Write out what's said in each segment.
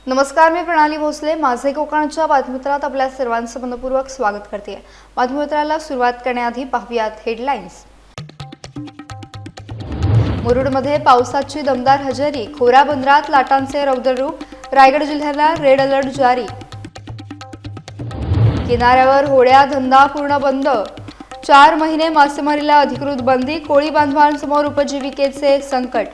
नमस्कार, मी प्रणाली भोसले. माझे कोकणच्या बातमीपत्रात आपल्या सर्वांचं मनपूर्वक स्वागत करते. बातमीपत्राला सुरुवात करण्याआधी पाहूयात हेडलाईन्स. मुरुडमध्ये पावसाची दमदार हजेरी, खोरा बंदरात लाटांचे रौद्ररूप, रायगड जिल्ह्याला रेड अलर्ट जारी. किनाऱ्यावर होड्या धंदा पूर्ण बंद, 4 महिने मासेमारीला अधिकृत बंदी, कोळी बांधवांसमोर उपजीविकेचे संकट.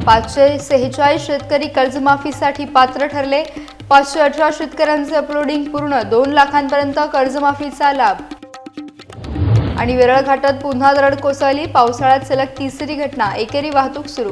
546 शेतकरी कर्जमाफीसाठी पात्र ठरले, 518 शेतकऱ्यांचे अपलोडिंग पूर्ण, 2 लाखांपर्यंत कर्जमाफीचा लाभ. आणि वेरळ घाटात पुन्हा दरड कोसळली, पावसाळ्यात सलग तिसरी घटना, एकेरी वाहतूक सुरू.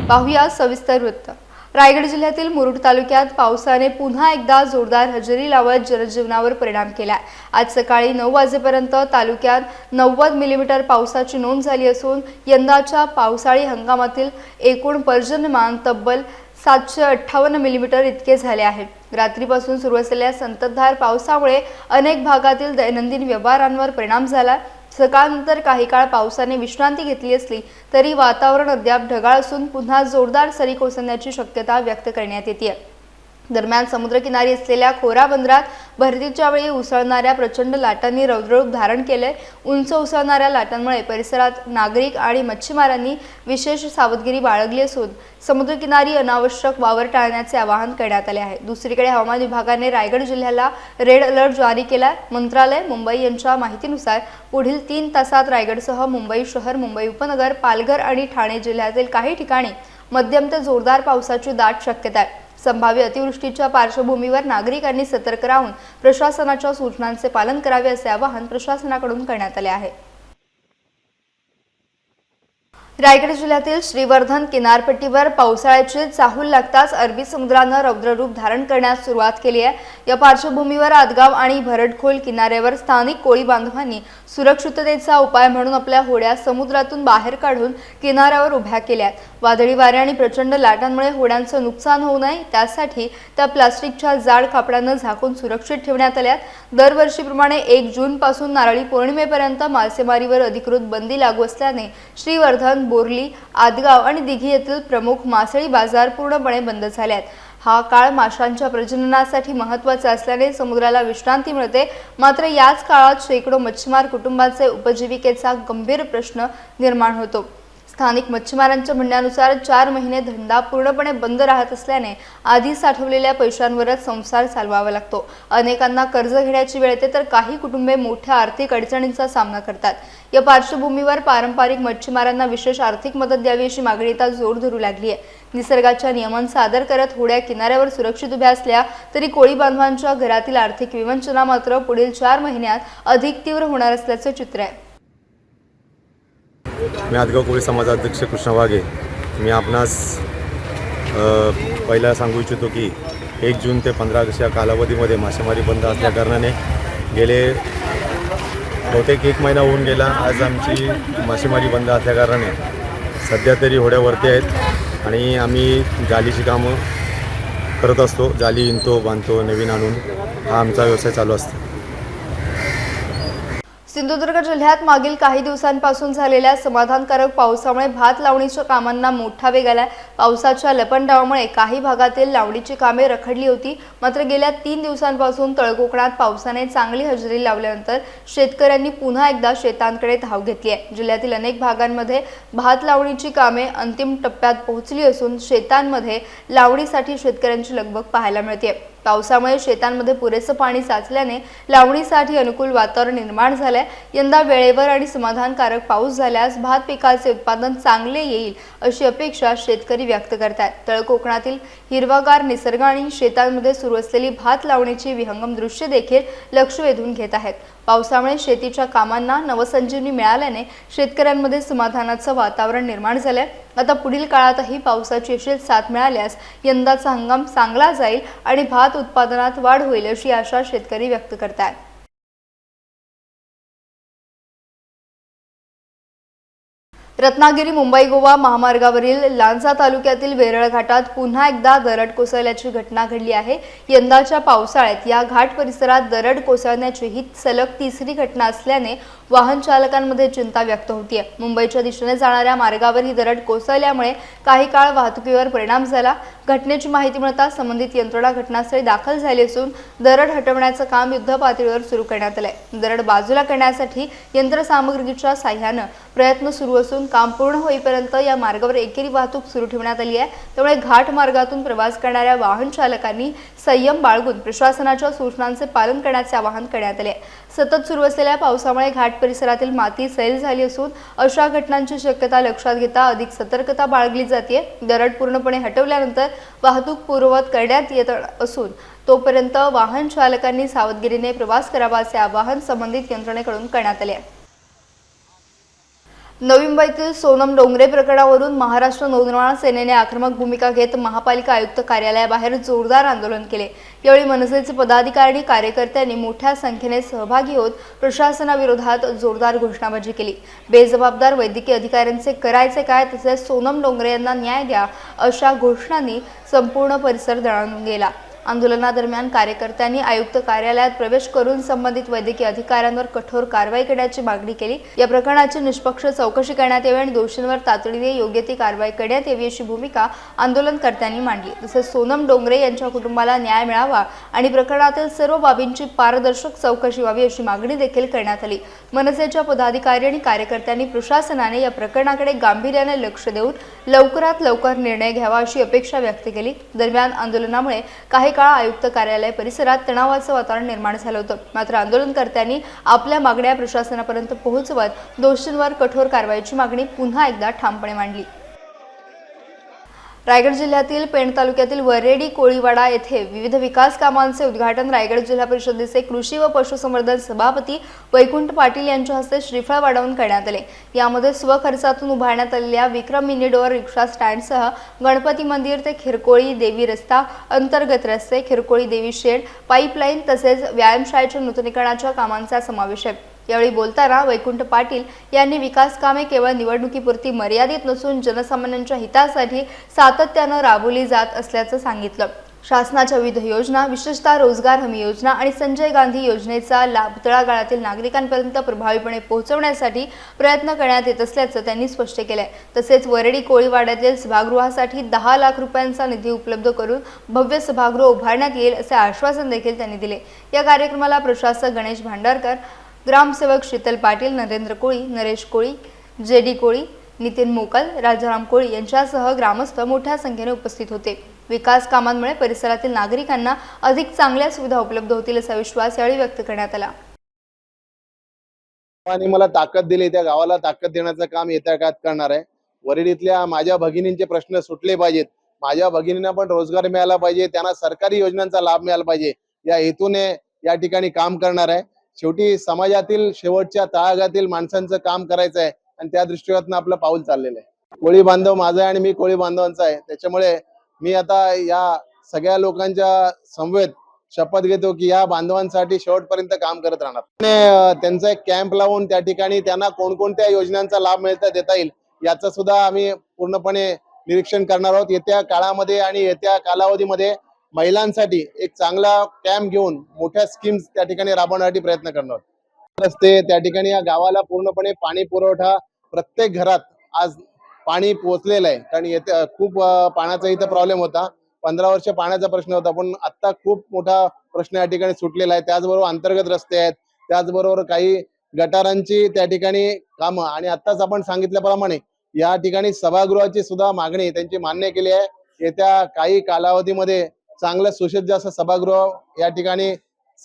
पाहूया सविस्तर वृत्त. रायगड जिल्ह्यातील मुरुड तालुक्यात पावसाने पुन्हा एकदा जोरदार हजेरी लावत जनजीवनावर परिणाम केला. आज सकाळी 9 वाजेपर्यंत तालुक्यात 90 मिलीमीटर पावसाची नोंद झाली असून यंदाच्या पावसाळी हंगामातील एकूण पर्जन्यमान तब्बल 758 मिलीमीटर इतके झाले आहे. रात्रीपासून सुरू असलेल्या संततधार पावसामुळे अनेक भागातील दैनंदिन व्यवहारांवर परिणाम झाला. सकाळनंतर काही काळ पावसाने विश्रांती घेतली असली तरी वातावरण अद्याप ढगाळ असून पुन्हा जोरदार सरी कोसळण्याची शक्यता व्यक्त करण्यात येते. दरम्यान समुद्रकिनारी असलेल्या खोरा बंदरात भरतीच्या वेळी उसळणाऱ्या प्रचंड लाटांनी रौद्ररूप धारण केले. उंच उसळणाऱ्या लाटांमुळे परिसरात नागरिक आणि मच्छीमारांनी विशेष सावधगिरी बाळगली असून समुद्रकिनारी अनावश्यक वावर टाळण्याचे आवाहन करण्यात आले आहे. दुसरीकडे हवामान विभागाने रायगड जिल्ह्याला रेड अलर्ट जारी केला. मंत्रालय मुंबई यांच्या माहितीनुसार पुढील 3 तासात रायगडसह मुंबई शहर, मुंबई उपनगर, पालघर आणि ठाणे जिल्ह्यातील काही ठिकाणी मध्यम ते जोरदार पावसाची दाट शक्यता आहे. संभाव्य अतिवृष्टीच्या पार्श्वभूमीवर नागरिकांनी सतर्क राहून प्रशासनाच्या सूचनांचे पालन करावे असे आवाहन प्रशासनाकडून करण्यात आले आहे. रायगड जिल्ह्यातील श्रीवर्धन किनारपट्टीवर पावसाळ्याची चाहूल लागताच अरबी समुद्रानं रौद्ररूप धारण करण्यास सुरुवात केली आहे. या पार्श्वभूमीवर आदगाव आणि भरडखोल किनाऱ्यावर स्थानिक कोळी बांधवांनी सुरक्षिततेचा उपाय म्हणून आपल्या होड्या समुद्रातून बाहेर काढून किनाऱ्यावर उभ्या केल्या आहेत. वादळी वारे आणि प्रचंड लाटांमुळे होड्यांचं नुकसान होऊ नये त्यासाठी त्या प्लास्टिकच्या जाड कापडानं झाकून सुरक्षित ठेवण्यात आल्यात. दरवर्षीप्रमाणे 1 जून पासून नारळी पौर्णिमेपर्यंत मासेमारीवर अधिकृत बंदी लागू असल्याने श्रीवर्धन, बोर्ली, आदगाव आणि दिघी येथील प्रमुख मासळी बाजार पूर्णपणे बंद झाले आहेत. हा काळ माशांच्या प्रजननासाठी महत्त्वाचा असल्याने समुद्राला विश्रांती मिळते. मात्र याच काळात शेकडो मच्छीमार कुटुंबांचे उपजीविकेचा गंभीर प्रश्न निर्माण होतो. स्थानिक मच्छीमारांच्या म्हणण्यानुसार 4 महिने धंदा पूर्णपणे बंद राहत असल्याने आधी साठवलेल्या पैशांवरच संसार चालवावा लागतो. अनेकांना कर्ज घेण्याची वेळ येते तर काही कुटुंबे मोठ्या आर्थिक अडचणींचा सामना करतात. या पार्श्वभूमीवर पारंपरिक मच्छीमारांना विशेष आर्थिक मदत द्यावी अशी मागणी आता जोर धरू लागली आहे. निसर्गाच्या नियमांचा आदर करत होड्या किनाऱ्यावर सुरक्षित उभ्या असल्या तरी कोळी बांधवांच्या घरातील आर्थिक विवंचना मात्र पुढील 4 महिन्यात अधिक तीव्र होणार असल्याचं चित्र आहे. मी आदगाव कोळी समाजाध्यक्ष कृष्ण वाघे. मी आपणास पहिला सांगू इच्छितो की 1 जून ते 15 ऑगस्ट या कालावधीमध्ये मासेमारी बंद असल्याकारणाने गेले बहुतेक 1 महिना होऊन गेला. आज आमची मासेमारी बंद असल्याकारणाने सध्या तरी होड्यावरती आहेत आणि आम्ही जालीची कामं करत असतो. जाली विणतो, बांधतो, नवीन आणून हा आमचा व्यवसाय चालू असतो. सिंधुदुर्ग जिल्ह्यात मागील काही दिवसांपासून झालेल्या समाधानकारक पावसामुळे भात लावणीच्या कामांना मोठा वेग आला. पावसाच्या लपंडावामुळे काही भागातील लावणीची कामे रखडली होती. मात्र गेल्या 3 दिवसांपासून तळकोकणात पावसाने चांगली हजेरी लावल्यानंतर शेतकऱ्यांनी पुन्हा एकदा शेतांकडे धाव घेतली आहे. जिल्ह्यातील अनेक भागांमध्ये भात लावणीची कामे अंतिम टप्प्यात पोहोचली असून शेतांमध्ये लावणीसाठी शेतकऱ्यांची लगबग पाहायला मिळते. पावसामुळे शेतांमध्ये पुरेसे पाणी साचल्याने लावणीसाठी अनुकूल वातावरण निर्माण झाले. यंदा वेळेवर आणि समाधानकारक पाऊस झाल्यास भात पिकाचे उत्पादन चांगले येईल अशी अपेक्षा शेतकरी व्यक्त करतात. तळकोकणातील हिरवागार निसर्ग आणि शेतांमध्ये सुरू असलेली भात लावणीची विहंगम दृश्य देखील लक्ष वेधून घेत आहेत. पावसामुळे शेतीच्या कामांना नवसंजीवनी मिळाल्याने शेतकऱ्यांमध्ये समाधानाचं वातावरण निर्माण झालंय. आता पुढील काळातही पावसाची अशी साथ मिळाल्यास यंदाचा हंगाम चांगला जाईल आणि भात उत्पादनात वाढ होईल अशी आशा शेतकरी व्यक्त करतात. रत्नागिरी मुंबई गोवा महामार्गावरील लांजा तालुक्यातील वेरळ घाटात पुन्हा एकदा दरड कोसळल्याची घटना घडली आहे. यंदाच्या पावसाळ्यात या घाट परिसरात दरड कोसळण्याची ही सलग तिसरी घटना असल्याने वाहन चालकांमध्ये चिंता व्यक्त होतीये। मुंबईच्या दिशेने जाणाऱ्या मार्गावर ही दरड कोसळल्यामुळे काही काळ वाहतुकीवर परिणाम झाला। घटनेची माहिती मिळताच संबंधित यंत्रणा घटनास्थळी दाखल झाली असून दरड हटवण्याचं काम युद्धपातळीवर सुरू करण्यात आलंय। दरड बाजूला करण्यासाठी यंत्रसामग्रीच्या साह्यानं प्रयत्न सुरू असून काम पूर्ण होईपर्यंत या मार्गावर एकेरी वाहतूक सुरू ठेवण्यात आली आहे। त्यामुळे घाट मार्गातून प्रवास करणाऱ्या वाहन चालकांनी संयम बाळगून प्रशासनाच्या सूचनांचे पालन करण्याचे आवाहन करण्यात आले आहे। सतत सुरू असलेल्या पावसामुळे घाट परिसरातील माती सैल झाली असून अशा घटनांची शक्यता लक्षात घेता अधिक सतर्कता बाळगली जाते। दरड पूर्णपणे हटवल्यानंतर वाहतूक पूर्ववत करण्यात येत असून तोपर्यंत वाहन चालकांनी सावधगिरीने प्रवास करावा असे आवाहन संबंधित यंत्रणेकडून करण्यात आले आहे। नवी मुंबईतील सोनम डोंगरे प्रकरणावरून महाराष्ट्र नवनिर्माण सेनेने आक्रमक भूमिका घेत महापालिका आयुक्त कार्यालयाबाहेर जोरदार आंदोलन केले। यावेळी मनसेचे पदाधिकारी आणि कार्यकर्त्यांनी मोठ्या संख्येने सहभागी होत प्रशासनाविरोधात जोरदार घोषणाबाजी केली। बेजबाबदार वैद्यकीय अधिकाऱ्यांचे करायचे काय, तसेच सोनम डोंगरे यांना न्याय द्या अशा घोषणांनी संपूर्ण परिसर दणाणून गेला। आंदोलनादरम्यान कार्यकर्त्यांनी आयुक्त कार्यालयात प्रवेश करून संबंधित वैद्यकीय अधिकाऱ्यांवर कठोर कारवाई करण्याची मागणी केली। या प्रकरणाची निष्पक्ष चौकशी करण्यात यावी आणि दोषींवर तातडीने योग्य ती कारवाई करण्यात यावी अशी भूमिका आंदोलनकर्त्यांनी मांडली। तसेच सोनम डोंगरे यांच्या कुटुंबाला न्याय मिळावा आणि प्रकरणातील सर्व बाबींची पारदर्शक चौकशी व्हावी अशी मागणी देखील करण्यात आली। मनसेच्या पदाधिकारी आणि कार्यकर्त्यांनी प्रशासनाने या प्रकरणाकडे गांभीर्याने लक्ष देऊन लवकरात लवकर निर्णय घ्यावा अशी अपेक्षा व्यक्त केली। दरम्यान आंदोलनामुळे काही काळ आयुक्त कार्यालय परिसरात तणावाचं वातावरण निर्माण झालं होतं। मात्र आंदोलनकर्त्यांनी आपल्या मागण्या प्रशासनापर्यंत पोहोचवत दोषींवर कठोर कारवाईची मागणी पुन्हा एकदा ठामपणे मांडली। रायगड जिल्ह्यातील पेण तालुक्यातील वरेडी कोळीवाडा येथे विविध विकास कामांचे उद्घाटन रायगड जिल्हा परिषदेचे कृषी व पशुसंवर्धन सभापती वैकुंठ पाटील यांच्या हस्ते श्रीफळ वाढवून करण्यात आले। यामध्ये स्वखर्चातून उभारण्यात आलेल्या विक्रम मिनी डोअर रिक्षा स्टँडसह गणपती मंदिर ते खिरकोळी देवी रस्ता, अंतर्गत रस्ते, खिरकोळी देवी शेड, पाईपलाईन तसेच व्यायामशाळेच्या नूतनीकरणाच्या कामांचा समावेश आहे। यावेळी बोलताना वैकुंठ पाटील यांनी विकास कामे केवळ निवडणुकीपुरती मर्यादित नसून जनसामान्यांच्या हितासाठी सातत्याने राबवली जात असल्याचं सांगितलं। शासनाच्या विविध योजना, विशेषतः रोजगार हमी योजना आणि संजय गांधी योजनेचा लाभ तळागाळातील नागरिकांपर्यंत प्रभावीपणे पोहोचवण्यासाठी प्रयत्न करण्यात येत असल्याचं त्यांनी स्पष्ट केलंय। तसेच वरेडी कोळीवाड्यातील सभागृहासाठी 10 लाख रुपयांचा निधी उपलब्ध करून भव्य सभागृह उभारण्यात येईल असे आश्वासन देखील त्यांनी दिले। या कार्यक्रमाला प्रशासक गणेश भांडारकर, ग्रामसेवक शीतल पाटील, नरेंद्र कोळी, नरेश कोळी, जेडी कोळी, नितीन मोकल, राजाराम कोळी यांच्यासह ग्रामस्थ मोठ्या संख्येने उपस्थित होते। विकास कामांमुळे परिसरातील नागरिकांना अधिक चांगल्या सुविधा उपलब्ध होतील असा विश्वास यावेळी व्यक्त करण्यात आला। आणि मला ताकद दिली, त्या गावाला ताकद देण्याचं काम येत्या काळात करणार आहे। वरेडीतल्या माझ्या भगिनींचे प्रश्न सुटले पाहिजेत, माझ्या भगिनींना पण रोजगार मिळाला पाहिजे, त्यांना सरकारी योजनांचा लाभ मिळाला पाहिजे, या हेतूने या ठिकाणी काम करणार आहे। शेवटी समाजातील शेवटच्या तळागाळातील माणसांचं काम करायचं आहे आणि त्या दृष्टिकोनातून आपलं पाऊल चाललेलं आहे। कोळी बांधव माझा आहे आणि मी कोळी बांधवांचा आहे, त्याच्यामुळे मी आता या सगळ्या लोकांच्या समवेत शपथ घेतो की या बांधवांसाठी शेवटपर्यंत काम करत राहणार। त्यांचा एक कॅम्प लावून त्या ठिकाणी त्यांना कोणकोणत्या योजनांचा लाभ देता येईल याचं सुद्धा आम्ही पूर्णपणे निरीक्षण करणार आहोत। येत्या काळामध्ये आणि येत्या कालावधीमध्ये महिलांसाठी एक चांगला कॅम्प घेऊन मोठ्या स्कीम्स त्या ठिकाणी राबवण्यासाठी प्रयत्न करणार आहोत। रस्ते त्या ठिकाणी या गावाला पूर्णपणे पाणी पुरवठा प्रत्येक घरात आज पाणी पोहोचलेलं आहे, कारण येथे खूप पाण्याचा इथं प्रॉब्लेम होता। 15 वर्ष पाण्याचा प्रश्न होता, पण आता खूप मोठा प्रश्न या ठिकाणी सुटलेला आहे। त्याचबरोबर अंतर्गत रस्ते आहेत, त्याचबरोबर काही गटारांची त्या ठिकाणी कामं आणि आत्ताच आपण सांगितल्याप्रमाणे या ठिकाणी सभागृहाची सुद्धा मागणी त्यांची मान्य केली आहे। येत्या काही कालावधीमध्ये चांगलं सुसज्ज असं सभागृह या ठिकाणी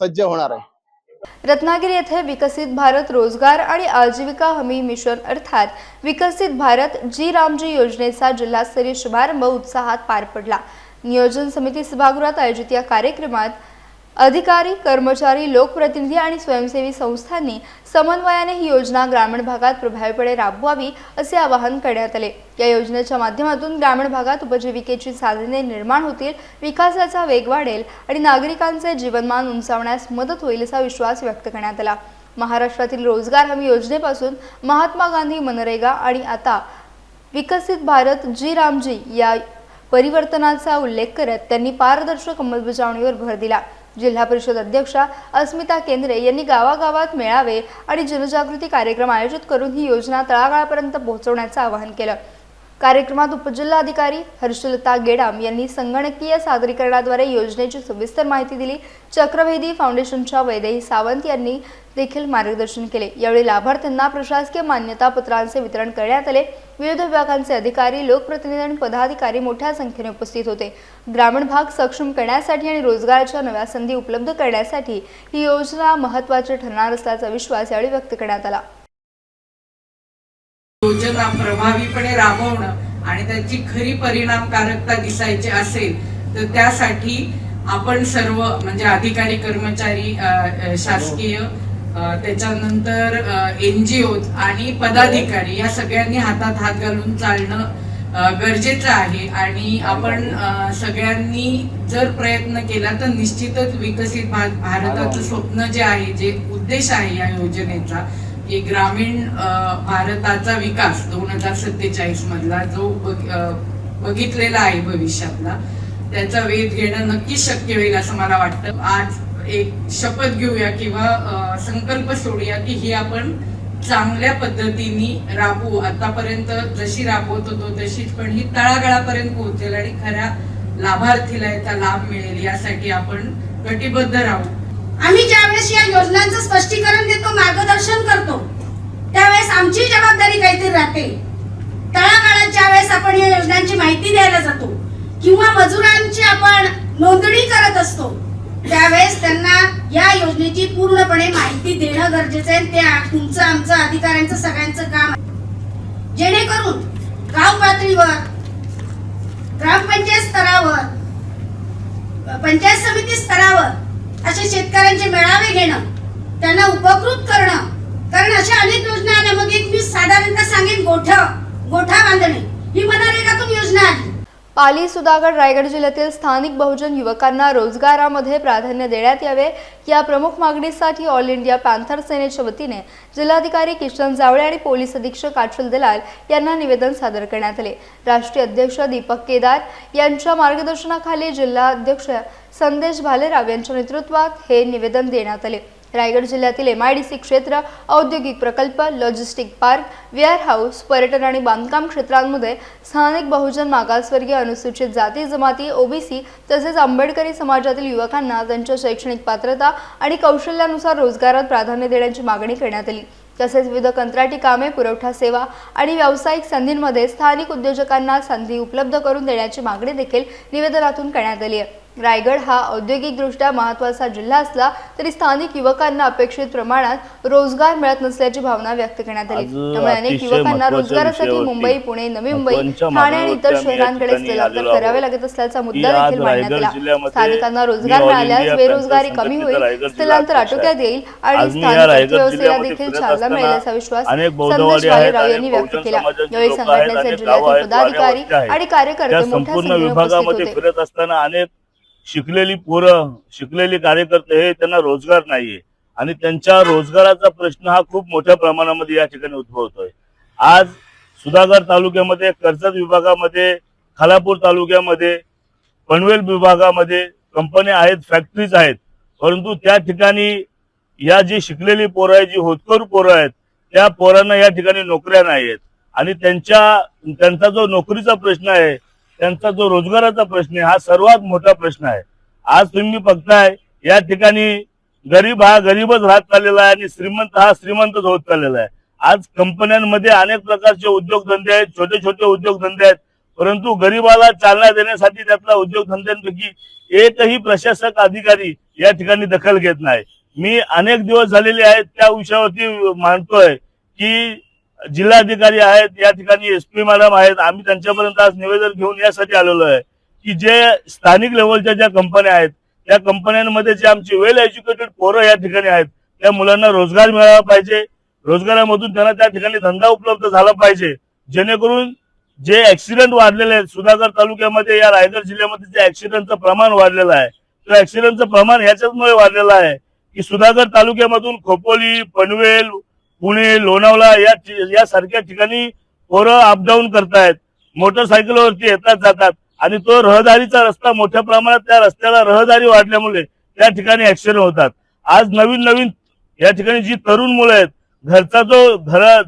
सज्ज होणार आहे। रत्नागिरी येथे विकसित भारत रोजगार आणि आजीविका हमी मिशन अर्थात विकसित भारत जी रामजी योजनेचा जिल्हास्तरीय शुभारंभ उत्साहात पार पडला। नियोजन समिती सभागृहात आयोजित या कार्यक्रमात अधिकारी, कर्मचारी, लोकप्रतिनिधी आणि स्वयंसेवी संस्थांनी समन्वयाने ही योजना ग्रामीण भागात प्रभावीपणे राबवावी असे आवाहन करण्यात आले। या योजनेच्या माध्यमातून ग्रामीण भागात उपजीविकेची साधने निर्माण होतील, विकासाचा वेग वाढेल आणि नागरिकांचे जीवनमान उंचावण्यास मदत होईल असा विश्वास व्यक्त करण्यात आला। महाराष्ट्रातील रोजगार हमी योजनेपासून महात्मा गांधी मनरेगा आणि आता विकसित भारत जी रामजी या परिवर्तनाचा उल्लेख करत त्यांनी पारदर्शक अंमलबजावणीवर भर दिला। जिल्हा परिषद अध्यक्षा अस्मिता केंद्रे यांनी गावागावात मेळावे आणि जनजागृती कार्यक्रम आयोजित करून ही योजना तळागाळापर्यंत पोहोचवण्याचं आवाहन केलं। कार्यक्रमात उपजिल्हाधिकारी हर्षलता गेडाम यांनी संगणकीय सादरीकरणाद्वारे योजनेची सविस्तर माहिती दिली। चक्रवेदी फाउंडेशनच्या वैदेही सावंत यांनी देखील मार्गदर्शन केले। यावेळी लाभार्थ्यांना प्रशासकीय मान्यता पत्रांचे वितरण करण्यात आले। विविध विभागांचे अधिकारी, लोकप्रतिनिधी आणि पदाधिकारी मोठ्या संख्येने उपस्थित होते। ग्रामीण भाग सक्षम करण्यासाठी आणि रोजगाराच्या नव्या संधी उपलब्ध करण्यासाठी ही योजना महत्त्वाची ठरणार असल्याचा विश्वास यावेळी व्यक्त करण्यात आला। योजना प्रभावीपणे राबवणं आणि त्याची खरी परिणामकारकता दिसायची असेल तर त्यासाठी आपण सर्व म्हणजे अधिकारी, कर्मचारी, शासकीय, त्याच्यानंतर NGO आणि पदाधिकारी या सगळ्यांनी हातात हात घालून चालणं गरजेचं आहे। आणि आपण सगळ्यांनी जर प्रयत्न केला तर निश्चितच विकसित भारताचं स्वप्न जे आहे, जे उद्देश आहे या योजनेचा, की ग्रामीण भारताचा विकास 2047 मधला जो बघितलेला आहे भविष्यातला, त्याचा वेध घेणं नक्कीच शक्य होईल असं मला वाटतं। आज एक शपथ घेऊया किंवा संकल्प सोडूया की ही आपण चांगल्या पद्धतीने राबवू। आतापर्यंत जशी राबवत होतो तशीच, पण ही तळागाळापर्यंत पोहोचेल आणि खऱ्या लाभार्थीला याचा लाभ मिळेल यासाठी आपण कटिबद्ध राहू। आम्ही ज्यावेळेस या योजनांचं स्पष्टीकरण देतो, मार्गदर्शन करतो, त्यावेळेस आमची जबाबदारी काहीतरी राहते। तळागाळात ज्यावेळेस आपण या योजनांची माहिती द्यायला जातो किंवा मजुरांची आपण नोंदणी करत असतो, त्यावेळेस त्यांना या योजनेची पूर्णपणे माहिती देणं गरजेचं आहे। ते तुमचं, आमचं, अधिकाऱ्यांचं, सगळ्यांचं काम आहे, जेणेकरून गाव पातळीवर, ग्रामपंचायत स्तरावर, पंचायत समिती स्तरावर असे शेतकऱ्यांचे मेळावे घेणं, त्यांना उपकृत करणं। कारण अशा अनेक योजना आल्या। मग एक मी साधारणतः सांगेन, गोठा बांधणे ही मनरेगातून योजना आली। पाली, सुधागड, रायगड जिल्ह्यातील स्थानिक बहुजन युवकांना रोजगारामध्ये प्राधान्य देण्यात यावे या प्रमुख मागणीसाठी ऑल इंडिया पॅन्थर सेनेच्या वतीने जिल्हाधिकारी किशन जावळे आणि पोलीस अधीक्षक आचल दलाल यांना निवेदन सादर करण्यात आले। राष्ट्रीय अध्यक्ष दीपक केदार यांच्या मार्गदर्शनाखाली जिल्हाध्यक्ष संदेश भालेराव यांच्या नेतृत्वात हे निवेदन देण्यात आले। रायगड जिल्ह्यातील MIDC क्षेत्र, औद्योगिक प्रकल्प, लॉजिस्टिक पार्क, वेअरहाऊस, पर्यटन आणि बांधकाम क्षेत्रांमध्ये स्थानिक बहुजन, मागासवर्गीय, अनुसूचित जाती जमाती, OBC तसेच आंबेडकरी समाजातील युवकांना त्यांच्या शैक्षणिक पात्रता आणि कौशल्यानुसार रोजगारात प्राधान्य देण्याची मागणी करण्यात आली। तसेच विविध कंत्राटी कामे, पुरवठा सेवा आणि व्यावसायिक संधींमध्ये स्थानिक उद्योजकांना संधी उपलब्ध करून देण्याची मागणी देखील निवेदनातून करण्यात आली आहे। रायगड हा औद्योगिकदृष्ट्या महत्त्वाचा जिल्हा असला तरी स्थानिक युवकांना अपेक्षित प्रमाणात रोजगार मिळत नसल्याची भावना व्यक्त करण्यात आली। त्यामुळे अनेक युवकांना रोजगारासाठी मुंबई, पुणे, नवी मुंबई, ठाणे आणि इतर शहरांकडे स्थलांतर करावे लागत असल्याचा मुद्दा देखील मांडण्यात आला। स्थानिकांना रोजगार मिळाल्यास बेरोजगारी कमी होईल, स्थलांतर आटोक्यात येईल आणि स्थानिक अर्थव्यवस्थेला देखील चालना मिळेल असा विश्वास संदेश भालेराव यांनी व्यक्त केला। यावेळी संघटनेचे जिल्ह्यातील पदाधिकारी आणि कार्यकर्ते मोठ्या संख्येने उपस्थित होते। शिकलेली पोरं, शिकलेले कार्यकर्ते हे त्यांना रोजगार नाहीये आणि त्यांच्या रोजगाराचा प्रश्न हा खूप मोठ्या प्रमाणामध्ये या ठिकाणी उद्भवतोय। आज सुधागड तालुक्यामध्ये, कर्जत विभागामध्ये, खालापूर तालुक्यामध्ये, पनवेल विभागामध्ये कंपन्या आहेत, फॅक्टरीज आहेत, परंतु त्या ठिकाणी या जी शिकलेली पोरं आहेत, जी होतकरू पोरं आहेत, त्या पोरांना या ठिकाणी नोकऱ्या नाहीयेत आणि त्यांचा जो नोकरीचा प्रश्न आहे, त्यांचा जो रोजगाराचा प्रश्न आहे, हा सर्वात मोठा प्रश्न आहे। आज तुम्ही बघताय या ठिकाणी गरीब हा गरीबच राहत चाललेला आहे आणि श्रीमंत हा श्रीमंतच होत चाललेला आहे। आज कंपन्यांमध्ये अनेक प्रकारचे उद्योगधंदे आहेत, छोटे छोटे उद्योगधंदे आहेत, परंतु गरीबाला चालना देण्यासाठी त्यातल्या उद्योगधंद्यांपैकी एकही प्रशासक अधिकारी या ठिकाणी दखल घेत नाही। मी अनेक दिवस झालेले आहेत त्या विषयावरती मांडतोय की जिल्हाधिकारी आहेत, या ठिकाणी SP मॅडम आहेत, आम्ही त्यांच्यापर्यंत आज निवेदन घेऊन यासाठी आलेलो आहे की जे स्थानिक लेवलच्या ज्या कंपन्या आहेत, त्या कंपन्यांमध्ये जे आमची वेल एज्युकेटेड पोरं या ठिकाणी आहेत, त्या मुलांना रोजगार मिळाला पाहिजे। रोजगारामधून त्यांना त्या ठिकाणी धंदा उपलब्ध झाला पाहिजे, जेणेकरून जे ऍक्सिडेंट वाढलेले आहेत सुधागड तालुक्यामध्ये, या रायगड जिल्ह्यामध्ये जे ऍक्सिडेंटचं प्रमाण वाढलेलं आहे, तर ऍक्सिडेंटचं प्रमाण ह्याच्यामुळे वाढलेलं आहे की सुधागड तालुक्यामधून खोपोली, पनवेल, पुणे, लोणावळा या सारख्या ठिकाणी पोरं अपडाऊन करतायत, मोटरसायकलवरती येतात जातात आणि तो रहदारीचा रस्ता मोठ्या प्रमाणात, त्या रस्त्याला रहदारी वाढल्यामुळे त्या ठिकाणी ऍक्सिडेंट होतात. आज नवीन नवीन या ठिकाणी जी तरुण मुलं आहेत,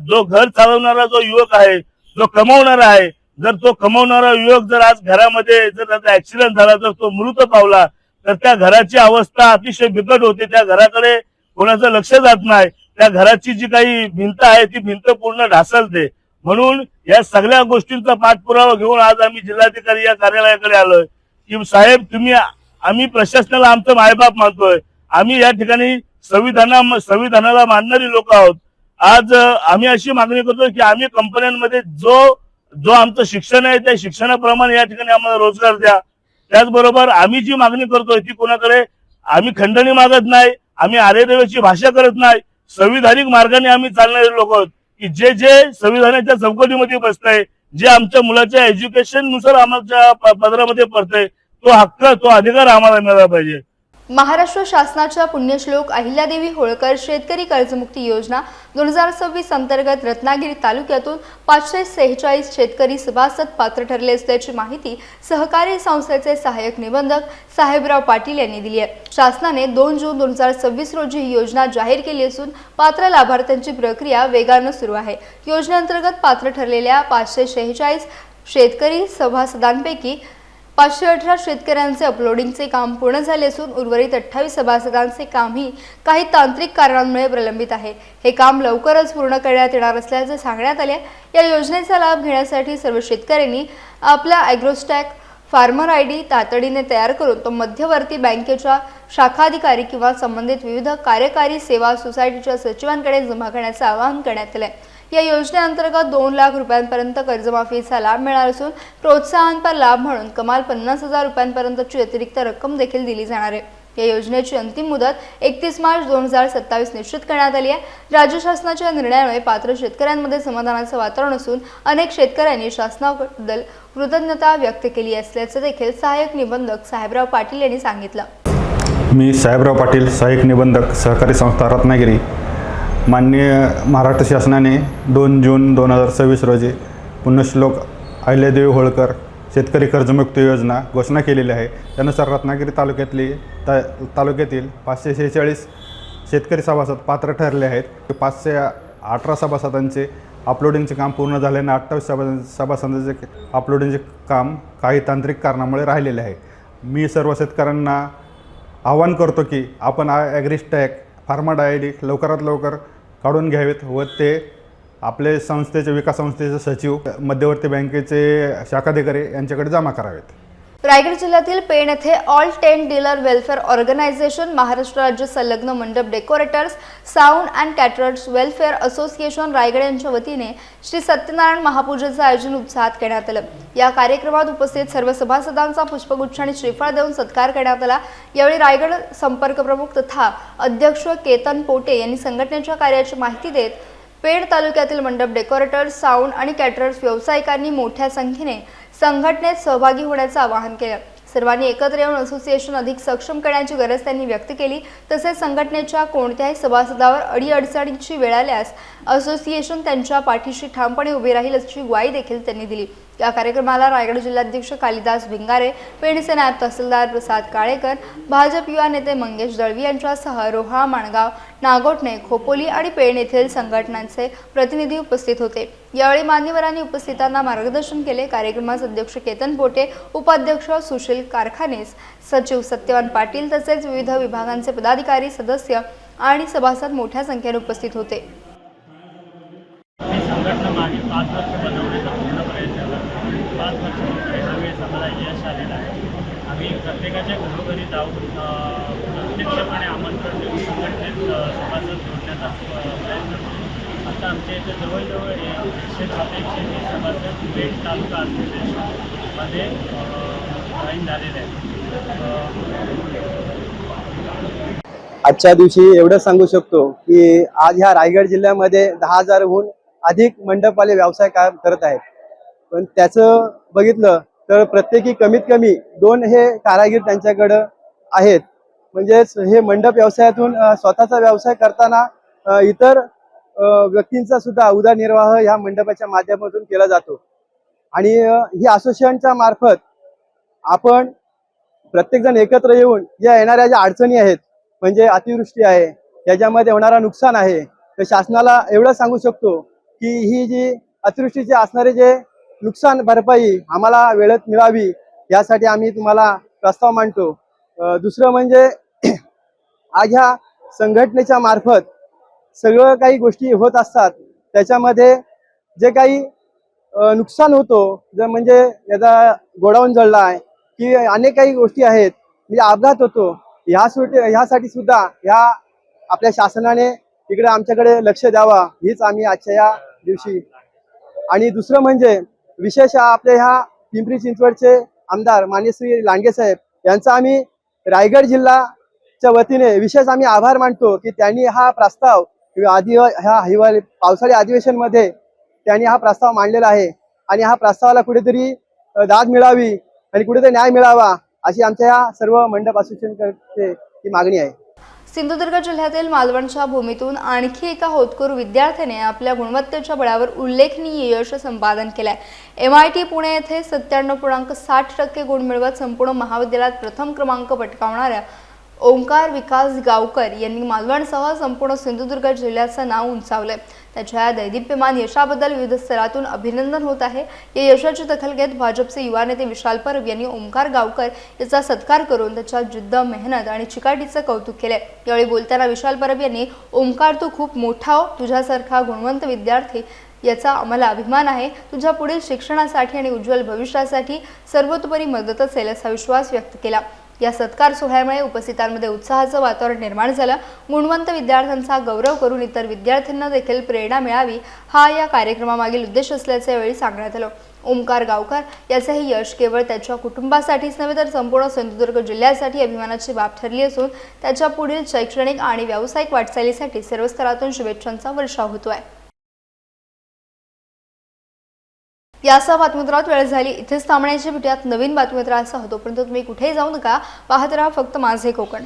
जो घर चालवणारा जो युवक आहे, जो कमावणारा आहे, जर तो कमावणारा युवक जर आज घरामध्ये जर त्याचा ऍक्सिडेंट झाला, तर तो मृत पावला, तर त्या घराची अवस्था अतिशय बिकट होते. त्या घराकडे कोणाचं लक्ष जात नाही. त्या घराची जी काही भिंत आहे ती भिंत पूर्ण ढासळते. म्हणून या सगळ्या गोष्टींचा पाठपुरावा घेऊन आज आम्ही जिल्हाधिकारी या कार्यालयाकडे आलोय की साहेब, आम्ही प्रशासनाला आमचं मायबाप मानतोय. आम्ही या ठिकाणी संविधानाला मानणारी लोक आहोत. आज आम्ही अशी मागणी करतोय की आम्ही कंपन्यांमध्ये जो आमचं शिक्षण आहे त्या शिक्षणाप्रमाणे या ठिकाणी आम्हाला रोजगार द्या. त्याचबरोबर आम्ही जी मागणी करतोय ती कोणाकडे आम्ही खंडणी मागत नाही, आम्ही आरेरेवेची भाषा करत नाही. संविधानिक मार्गाने आम्ही चालणारे लोक आहोत की जे संविधानाच्या चौकटीमध्ये बसतंय, जे आमच्या मुलाच्या एज्युकेशन नुसार आमच्या पदरामध्ये पडतंय, तो हक्क, तो अधिकार आम्हाला मिळाला पाहिजे. महाराष्ट्र शासनाच्या पुण्यश्लोक अहिल्यादेवी होळकर शेतकरी कर्जमुक्ती योजना 2026 अंतर्गत रत्नागिरी तालुक्यातून 546 शेतकरी सभासद पात्र ठरले असल्याची माहिती सहकारी संस्थेचे सहाय्यक निबंधक साहेबराव पाटील यांनी दिली आहे. शासनाने 2 जून 2026 रोजी ही योजना जाहीर केली असून पात्र लाभार्थ्यांची प्रक्रिया वेगाने सुरू आहे. योजनेअंतर्गत पात्र ठरलेल्या 546 शेतकरी सभासदांपैकी 518 शेतकऱ्यांचे अपलोडिंगचे काम पूर्ण झाले असून उर्वरित 28 सभासदांचे कामही काही तांत्रिक कारणांमुळे प्रलंबित आहे. हे काम लवकरच पूर्ण करण्यात येणार असल्याचे सांगण्यात आले. या योजनेचा लाभ घेण्यासाठी सर्व शेतकऱ्यांनी आपला ॲग्रोस्टॅक फार्मर ID तातडीने तयार करून तो मध्यवर्ती बँकेच्या शाखाधिकारी किंवा संबंधित विविध कार्यकारी सेवा सोसायटीच्या सचिवांकडे जमा करण्याचे आवाहन करण्यात आले. या योजनेअंतर्गत 2 लाख रुपयांपर्यंत कर्जमाफीचा लाभ मिळणार असून प्रोत्साहनपर लाभ म्हणून कमाल 50,000 रुपयांपर्यंतची अतिरिक्त रक्कम देखील दिली जाणार आहे. या योजनेची अंतिम मुदत 31 मार्च 2027 निश्चित करण्यात आली आहे. राज्य शासनाच्या निर्णयामुळे पात्र शेतकऱ्यांमध्ये समाधानाचं वातावरण असून अनेक शेतकऱ्यांनी शासनाबद्दल कृतज्ञता व्यक्त केली असल्याचं देखील सहाय्यक निबंधक साहेबराव पाटील यांनी सांगितलं. मी साहेबराव पाटील, सहाय्यक निबंधक, सहकारी संस्था रत्नागिरी. माननीय महाराष्ट्र शासनाने 2 जून 2026 रोजी पुण्यश्लोक अहिल्यादेवी होळकर शेतकरी कर्जमुक्ती योजना घोषणा केलेली आहे. त्यानुसार रत्नागिरी तालुक्यातील 546 शेतकरी सभासद पात्र ठरले आहेत. 518 सभासदांचे अपलोडिंगचे काम पूर्ण झाल्याने 28 सभासदांचे अपलोडिंगचे काम काही तांत्रिक कारणामुळे राहिलेले आहे. मी सर्व शेतकऱ्यांना आवाहन करतो की आपण ॲग्रिस्टॅक फार्मर ID लवकरात लवकर काढून घ्यावेत व ते आपले विकास संस्थेचे सचिव, मध्यवर्ती बँकेचे शाखाधिकारी यांच्याकडे जमा करावेत. रायगड जिल्ह्यातील पेण येथे all tent dealer welfare organisation, Maharashtra राज्य संलग्न मंडप decorators, sound and caterers welfare association Raigad यांच्या वतीने श्री सत्यनारायण महापूजेचे आयोजन उत्साहात करण्यात आलं. या कार्यक्रमात उपस्थित सर्व सभासदांचा पुष्पगुच्छ आणि श्रीफळ देऊन सत्कार करण्यात आला. यावेळी रायगड संपर्क प्रमुख तथा अध्यक्ष केतन पोटे यांनी संघटनेच्या कार्याची माहिती देत पेण तालुक्यातील मंडप डेकोरेटर्स, साऊंड आणि कॅटरर्स व्यावसायिकांनी मोठ्या संख्येने संघटनेत सहभागी होण्याचं आवाहन केलं. सर्वांनी एकत्र येऊन असोसिएशन अधिक सक्षम करण्याची गरज त्यांनी व्यक्त केली. तसेच संघटनेच्या कोणत्याही सभासदावर अडीअडचणीची वेळ आल्यास असोसिएशन त्यांच्या पाठीशी ठामपणे उभे राहील अशी ग्वाही देखील त्यांनी दिली. या कार्यक्रमाला रायगड जिल्हाध्यक्ष कालिदास भिंगारे, पेणचे नायब तहसीलदार प्रसाद काळेकर, भाजप युवा नेते मंगेश दळवी यांच्यासह रोहा, माणगाव, नागोठणे, खोपोली आणि पेण येथील संघटनांचे प्रतिनिधी उपस्थित होते. यावेळी मान्यवरांनी उपस्थितांना मार्गदर्शन केले. कार्यक्रमास अध्यक्ष केतन पोटे, उपाध्यक्ष सुशील कारखानेस, सचिव सत्यवान पाटील तसेच विविध विभागांचे पदाधिकारी, सदस्य आणि सभासद मोठ्या संख्येने उपस्थित होते. संघटना मागे 5 वर्ष बनवण्याचा पूर्ण प्रयत्न करतो. 5 वर्षामध्ये ह्यावेळेस आम्हाला यश आलेलं आहे. आम्ही प्रत्येकाच्या घरोघरी जाऊन प्रत्यक्षपणे आमंत्रण देऊन संघटनेत सभासद जोडण्याचा प्रयत्न करतो. आता आमच्या इथे जवळजवळ 110-120 सभासद पेण तालुका असोसिएशनमध्ये जॉईन झालेले आहेत. आजच्या दिवशी एवढं सांगू शकतो की आज ह्या रायगड जिल्ह्यामध्ये 10,000हून अधिक मंडपवाले व्यवसाय काम करत आहेत. पण त्याचं बघितलं तर प्रत्येकी कमीत कमी 2 हे कारागीर त्यांच्याकडं आहेत. म्हणजेच हे मंडप व्यवसायातून स्वतःचा व्यवसाय करताना इतर व्यक्तींचा सुद्धा उदरनिर्वाह ह्या मंडपाच्या माध्यमातून केला जातो. आणि ही असोसिएशनच्या मार्फत आपण प्रत्येकजण एकत्र येऊन ज्या येणाऱ्या ज्या अडचणी आहेत, म्हणजे अतिवृष्टी आहे, याच्यामध्ये होणारा नुकसान आहे, तर शासनाला एवढं सांगू शकतो की ही जी अतिवृष्टीचे असणारे जे नुकसान भरपाई आम्हाला वेळेत मिळावी, यासाठी आम्ही तुम्हाला प्रस्ताव मांडतो. दुसरं म्हणजे आज ह्या संघटनेच्या मार्फत सगळं काही गोष्टी होत असतात, त्याच्यामध्ये जे काही नुकसान होतो, जर म्हणजे याचा गोडाऊन जळला आहे की अनेक काही गोष्टी आहेत, म्हणजे अपघात होतो, ह्यासाठी सुद्धा ह्या आपल्या शासनाने इकडे आमच्याकडे लक्ष द्यावा, हीच आम्ही आजच्या या दिवशी. आणि दुसरं म्हणजे विशेष आपल्या ह्या पिंपरी चिंचवडचे आमदार माननीय श्री लांडगे साहेब यांचा आम्ही रायगड जिल्ह्याच्या वतीने विशेष आम्ही आभार मानतो की त्यांनी हा प्रस्ताव ह्या हिवाळी पावसाळी अधिवेशनमध्ये त्यांनी हा प्रस्ताव मांडलेला आहे आणि ह्या प्रस्तावाला कुठेतरी दाद मिळावी आणि कुठेतरी न्याय मिळावा, अशी आमच्या या सर्व मंडप असोसिएशनकडे ही मागणी आहे. सिंधुदुर्ग जिल्ह्यातील मालवणच्या भूमीतून आणखी एका होतकरू विद्यार्थ्याने आपल्या गुणवत्तेच्या बळावर उल्लेखनीय यश संपादन केलंय. MIT पुणे येथे 97.60% गुण मिळवत संपूर्ण महाविद्यालयात प्रथम क्रमांक पटकावणाऱ्या ओंकार विकास गावकर यांनी मालवणसह संपूर्ण सिंधुदुर्ग जिल्ह्याचं नाव उंचावलंय. त्याच्या या दैदिप्यमान यशाबद्दल विविध स्तरातून अभिनंदन होत आहे. या यशाची दखल घेत भाजपचे युवा नेते विशाल परब यांनी ओंकार गावकर याचा सत्कार करून त्याच्या जिद्द, मेहनत आणि चिकाटीचं कौतुक केले. यावेळी बोलताना विशाल परब यांनी, ओंकार तू खूप मोठा हो, तुझ्यासारखा गुणवंत विद्यार्थी याचा आम्हाला अभिमान आहे. तुझ्या पुढील शिक्षणासाठी आणि उज्ज्वल भविष्यासाठी सर्वतोपरी मदत असेल असा विश्वास व्यक्त केला. या सत्कार सोहळ्यामुळे उपस्थितांमध्ये उत्साहाचं वातावरण निर्माण झालं. गुणवंत विद्यार्थ्यांचा गौरव करून इतर विद्यार्थ्यांना देखील प्रेरणा मिळावी, हा या कार्यक्रमामागील उद्देश असल्याचे यावेळी सांगण्यात आलं. ओंकार गावकर याचे हे यश केवळ त्याच्या कुटुंबासाठीच नव्हे तर संपूर्ण सिंधुदुर्ग जिल्ह्यासाठी अभिमानाची बाब ठरली असून त्याच्या पुढील शैक्षणिक आणि व्यावसायिक वाटचालीसाठी सर्व स्तरातून शुभेच्छांचा वर्षाव होतोय. यासह बातमीपत्रात वेळ झाली. इथेच थांबण्याची भेटूयात नवीन बातमीपत्रासह. तोपर्यंत तुम्ही कुठेही जाऊ नका, पाहत राहा फक्त माझे कोकण.